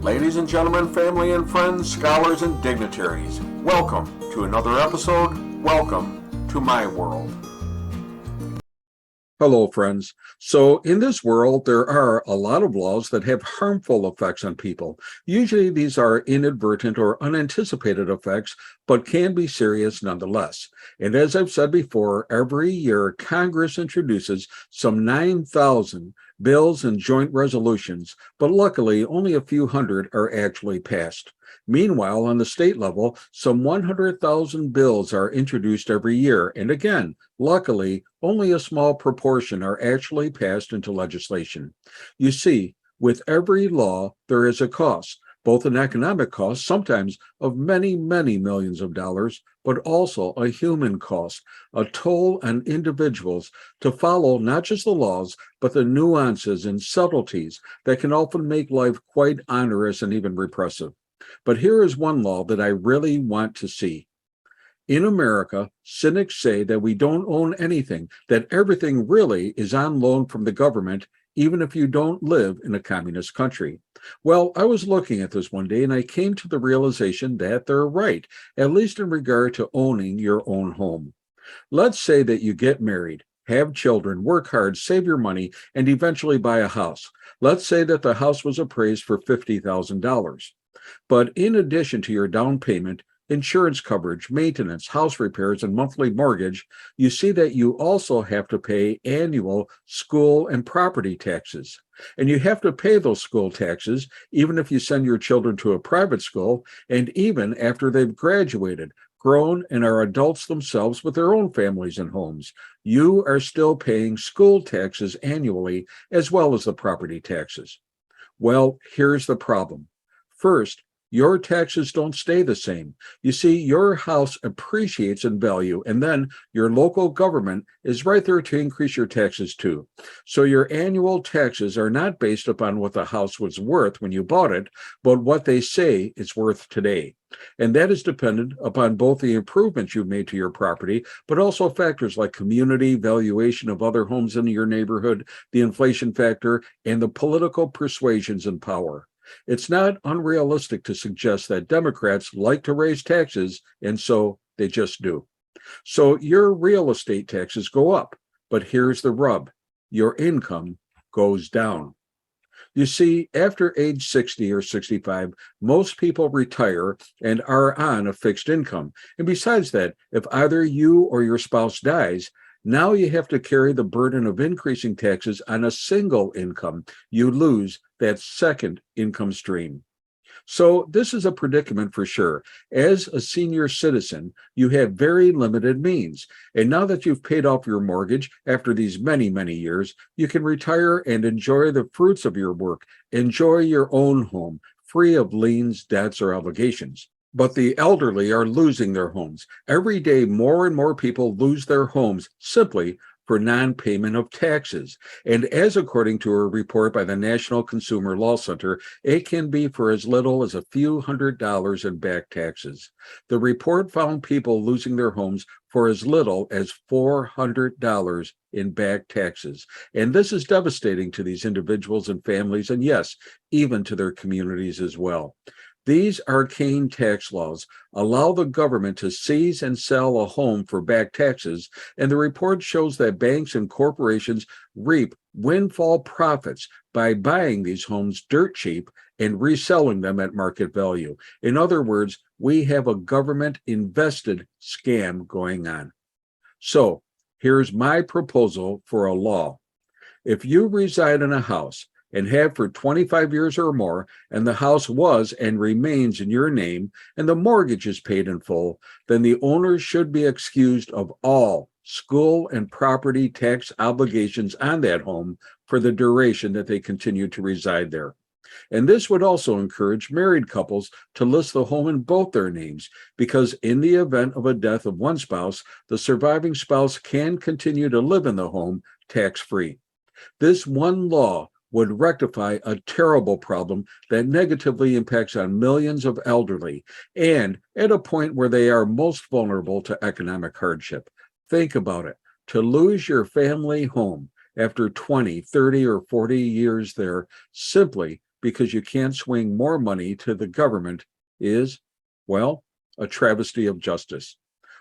Ladies and gentlemen, family and friends, scholars and dignitaries, welcome to another episode. Welcome to my world. Hello, friends. So in this world, there are a lot of laws that have harmful effects on people. Usually these are inadvertent or unanticipated effects, but can be serious nonetheless. And as I've said before, every year Congress introduces some 9,000 bills and joint resolutions, but luckily only a few hundred are actually passed. Meanwhile, on the state level, some 100,000 bills are introduced every year, and again, luckily, only a small proportion are actually passed into legislation. You see, with every law, there is a cost, both an economic cost, sometimes of many, many millions of dollars, but also a human cost, a toll on individuals to follow not just the laws, but the nuances and subtleties that can often make life quite onerous and even repressive. But here is one law that I really want to see. In America, cynics say that we don't own anything, that everything really is on loan from the government, even if you don't live in a communist country. Well, I was looking at this one day and I came to the realization that they're right, at least in regard to owning your own home. Let's say that you get married, have children, work hard, save your money, and eventually buy a house. Let's say that the house was appraised for $50,000. But in addition to your down payment, insurance coverage, maintenance, house repairs, and monthly mortgage, you see that you also have to pay annual school and property taxes. And you have to pay those school taxes even if you send your children to a private school, and even after they've graduated, grown, and are adults themselves with their own families and homes. You are still paying school taxes annually as well as the property taxes. Well, here's the problem. First, your taxes don't stay the same. You see, your house appreciates in value, and then your local government is right there to increase your taxes too. So your annual taxes are not based upon what the house was worth when you bought it, but what they say it's worth today. And that is dependent upon both the improvements you've made to your property, but also factors like community, valuation of other homes in your neighborhood, the inflation factor, and the political persuasions in power. It's not unrealistic to suggest that Democrats like to raise taxes, and so they just do. So your real estate taxes go up, but here's the rub. Your income goes down. You see, after age 60 or 65, most people retire and are on a fixed income. And besides that, if either you or your spouse dies, now you have to carry the burden of increasing taxes on a single income. You lose that second income stream. So this is a predicament for sure. As a senior citizen, you have very limited means. And now that you've paid off your mortgage after these many, many years, you can retire and enjoy the fruits of your work. Enjoy your own home, free of liens, debts, or obligations. But the elderly are losing their homes. Every day, more and more people lose their homes simply for non-payment of taxes. And as according to a report by the National Consumer Law Center, it can be for as little as a few $100s in back taxes. The report found people losing their homes for as little as $400 in back taxes. And this is devastating to these individuals and families, and yes, even to their communities as well. These arcane tax laws allow the government to seize and sell a home for back taxes, and the report shows that banks and corporations reap windfall profits by buying these homes dirt cheap and reselling them at market value. In other words, we have a government-invested scam going on. So here's my proposal for a law. If you reside in a house and have for 25 years or more, and the house was and remains in your name, and the mortgage is paid in full, then the owner should be excused of all school and property tax obligations on that home for the duration that they continue to reside there. And this would also encourage married couples to list the home in both their names, because in the event of a death of one spouse, the surviving spouse can continue to live in the home tax-free. This one law would rectify a terrible problem that negatively impacts on millions of elderly and at a point where they are most vulnerable to economic hardship. Think about it. To lose your family home after 20, 30, or 40 years there simply because you can't swing more money to the government is, well, a travesty of justice.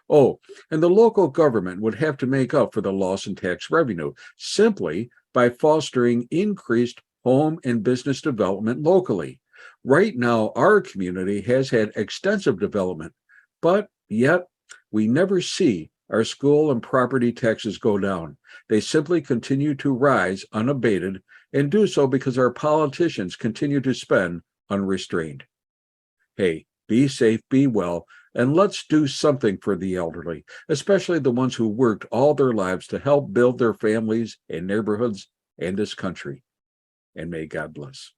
Oh, and the local government would have to make up for the loss in tax revenue simply by fostering increased home and business development locally. Right now, our community has had extensive development, but yet we never see our school and property taxes go down. They simply continue to rise unabated and do so because our politicians continue to spend unrestrained. Hey, be safe, be well, and let's do something for the elderly, especially the ones who worked all their lives to help build their families and neighborhoods and this country. And may God bless.